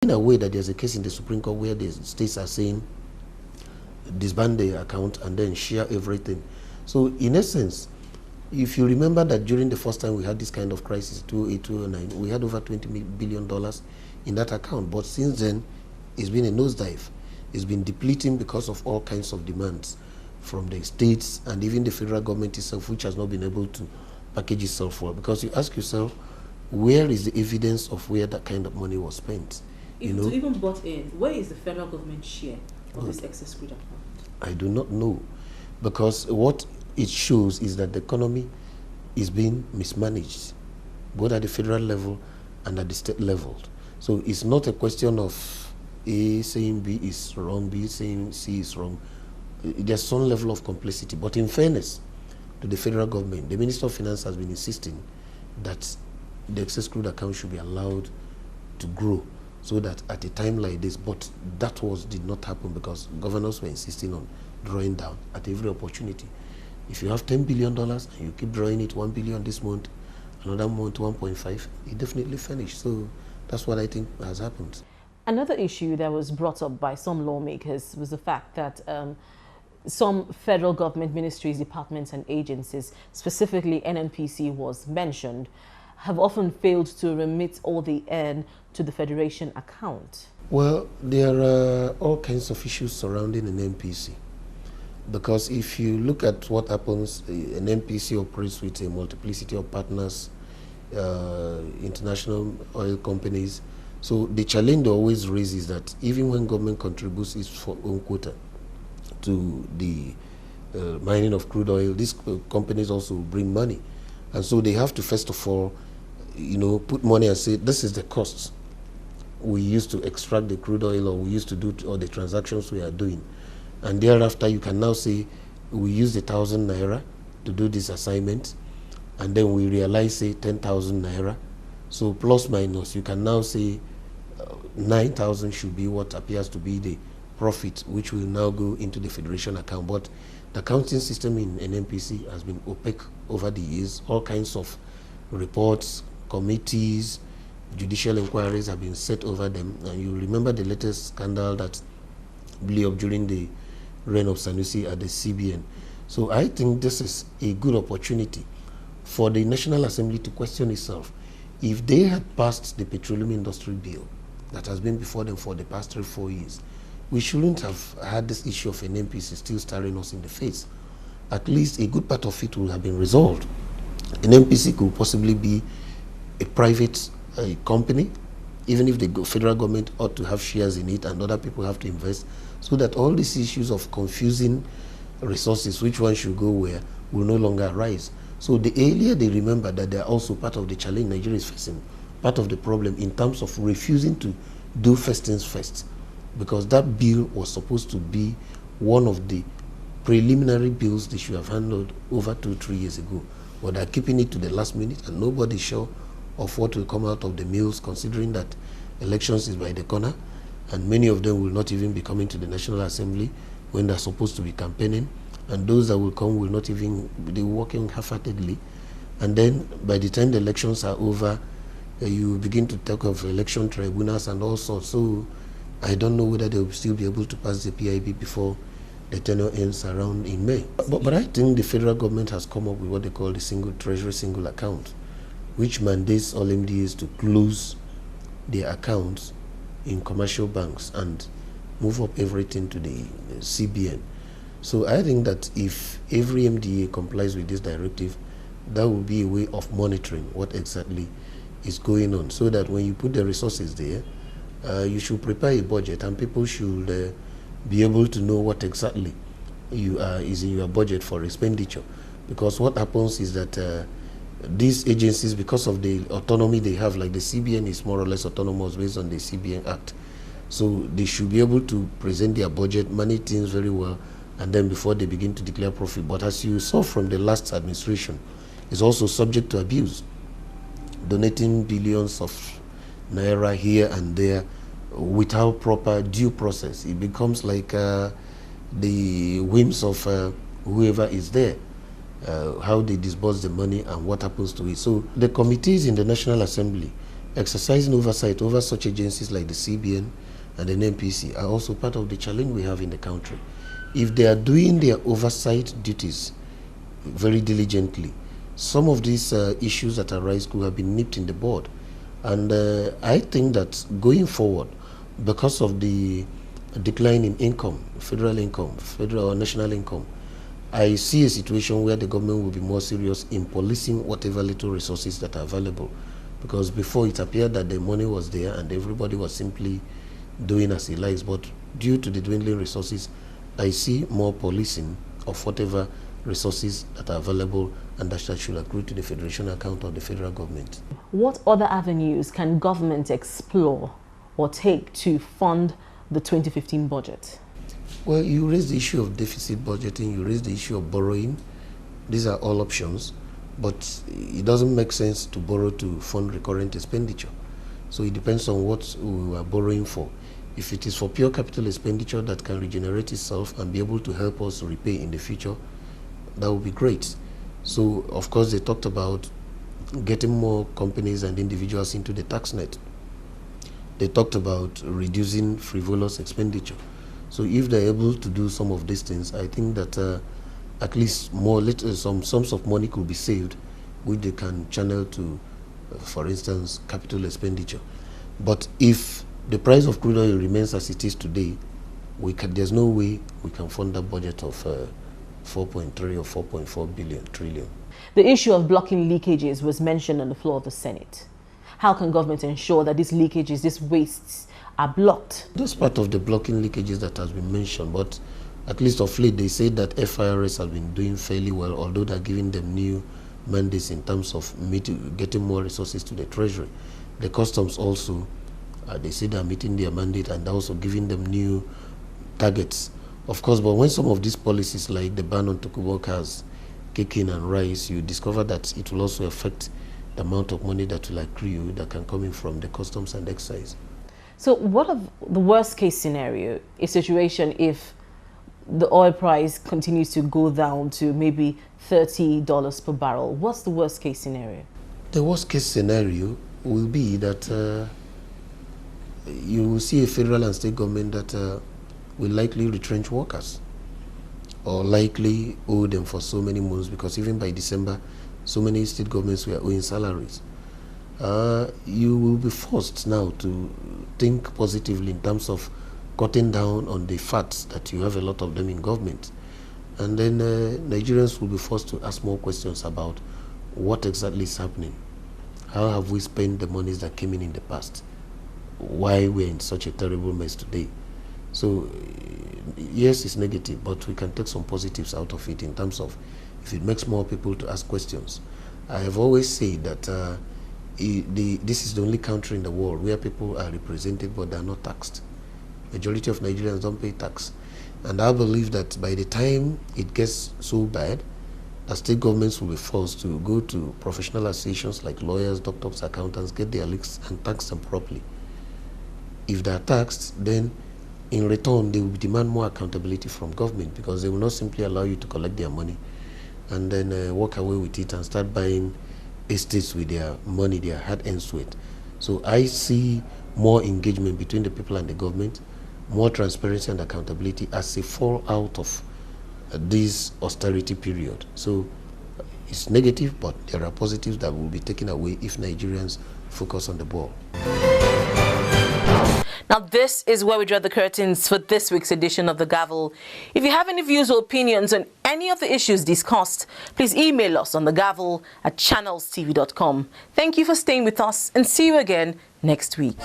In a way that there's a case in the Supreme Court where the states are saying disband the account and then share everything. So in essence, if you remember that during the first time we had this kind of crisis, 2008, 2009, we had over $20 billion in that account. But since then, it's been a nosedive. It's been depleting because of all kinds of demands from the states and even the federal government itself, which has not been able to package itself well. Because you ask yourself, where is the evidence of where that kind of money was spent? To even butt in, where is the federal government share of this excess crude account? I do not know, because what it shows is that the economy is being mismanaged, both at the federal level and at the state level. So it's not a question of A saying B is wrong, B saying C is wrong. There's some level of complicity. But in fairness to the federal government, the Minister of Finance has been insisting that the excess crude account should be allowed to grow, so that at a time like this, but that did not happen because governors were insisting on drawing down at every opportunity. If you have $10 billion and you keep drawing it, 1 billion this month, another month 1.5, it definitely finished. So that's what I think has happened. Another issue that was brought up by some lawmakers was the fact that some federal government ministries, departments and agencies, specifically NNPC was mentioned, have often failed to remit all they earn to the Federation account. Well, there are all kinds of issues surrounding an NPC. Because if you look at what happens, an NPC operates with a multiplicity of partners, international oil companies. So the challenge they always raise is that even when government contributes its own quota to the mining of crude oil, these companies also bring money. And so they have to, first of all, put money and say, this is the cost we used to extract the crude oil, or we used to do all the transactions we are doing. And thereafter, you can now say, we used 1,000 Naira to do this assignment, and then we realize, say, 10,000 Naira. So plus minus, you can now say 9,000 should be what appears to be the profit, which will now go into the Federation account. But the accounting system in NNPC has been opaque over the years. All kinds of reports, committees, judicial inquiries have been set over them. And you remember the latest scandal that blew up during the reign of Sanusi at the CBN. So I think this is a good opportunity for the National Assembly to question itself. If they had passed the petroleum industry bill that has been before them for the past 3-4 years, we shouldn't have had this issue of an NPC still staring us in the face. At least a good part of it would have been resolved. An NPC could possibly be a private company, even if the federal government ought to have shares in it and other people have to invest, so that all these issues of confusing resources, which one should go where, will no longer arise. So the earlier they remember that they are also part of the challenge Nigeria is facing, part of the problem in terms of refusing to do first things first, because that bill was supposed to be one of the preliminary bills they should have handled over 2-3 years ago. But they're keeping it to the last minute, and nobody's sure of what will come out of the mills, considering that elections is by the corner, and many of them will not even be coming to the National Assembly when they're supposed to be campaigning, and those that will come will not even be working half-heartedly. And then by the time the elections are over, you begin to talk of election tribunals and all sorts. So I don't know whether they will still be able to pass the PIB before the tenure ends around in May. But I think the federal government has come up with what they call the single treasury single account, which mandates all MDAs to close their accounts in commercial banks and move up everything to the CBN. So I think that if every MDA complies with this directive, that will be a way of monitoring what exactly is going on, so that when you put the resources there, you should prepare a budget, and people should be able to know what exactly is in your budget for expenditure. Because what happens is that these agencies, because of the autonomy they have, like the CBN is more or less autonomous based on the CBN Act, so they should be able to present their budget, manage things very well, and then before they begin to declare profit. But as you saw from the last administration, it's also subject to abuse, donating billions of Naira here and there without proper due process. It becomes like the whims of whoever is there, how they disburse the money and what happens to it. So the committees in the National Assembly exercising oversight over such agencies like the CBN and the NPC are also part of the challenge we have in the country. If they are doing their oversight duties very diligently, some of these issues that arise could have been nipped in the bud. And I think that going forward, because of the decline in income, federal or national income, I see a situation where the government will be more serious in policing whatever little resources that are available. Because before it appeared that the money was there and everybody was simply doing as he likes. But due to the dwindling resources, I see more policing of whatever resources that are available and that should accrue to the federation account of the federal government. What other avenues can government explore or take to fund the 2015 budget? Well, you raise the issue of deficit budgeting, you raise the issue of borrowing. These are all options, but it doesn't make sense to borrow to fund recurrent expenditure. So it depends on what we are borrowing for. If it is for pure capital expenditure that can regenerate itself and be able to help us repay in the future, that would be great. So, of course, they talked about getting more companies and individuals into the tax net. They talked about reducing frivolous expenditure. So if they're able to do some of these things, I think that at least some sums of money could be saved, which they can channel to, for instance, capital expenditure. But if the price of crude oil remains as it is today, there's no way we can fund a budget of 4.3 or 4.4 trillion. The issue of blocking leakages was mentioned on the floor of the Senate. How can government ensure that these leakages, these wastes, are blocked? That's part of the blocking leakages that has been mentioned, but at least of late they say that FIRS has been doing fairly well, although they're giving them new mandates in terms of getting more resources to the treasury. The customs also, they say they're meeting their mandate and also giving them new targets. Of course, but when some of these policies like the ban on tobacco cars kick in and rise, you discover that it will also affect the amount of money that will accrue that can come in from the customs and excise. So what of the worst case scenario, a situation if the oil price continues to go down to maybe $30 per barrel? What's the worst case scenario? The worst case scenario will be that you will see a federal and state government that will likely retrench workers or likely owe them for so many months, because even by December, so many state governments were owing salaries. You will be forced now to think positively in terms of cutting down on the fats that you have a lot of them in government. And then Nigerians will be forced to ask more questions about what exactly is happening. How have we spent the monies that came in the past? Why we're in such a terrible mess today? So, yes, it's negative, but we can take some positives out of it in terms of if it makes more people to ask questions. I have always said that this is the only country in the world where people are represented but they are not taxed. Majority of Nigerians don't pay tax. And I believe that by the time it gets so bad, the state governments will be forced to go to professional associations like lawyers, doctors, accountants, get their lists and tax them properly. If they are taxed, then in return they will demand more accountability from government, because they will not simply allow you to collect their money and then walk away with it and start buying estates with their money, their hard-earned sweat. So I see more engagement between the people and the government, more transparency and accountability as a fall out of this austerity period. So it's negative, but there are positives that will be taken away if Nigerians focus on the ball. Now, this is where we draw the curtains for this week's edition of The Gavel. If you have any views or opinions on any of the issues discussed, please email us on thegavel@channelstv.com. Thank you for staying with us and see you again next week.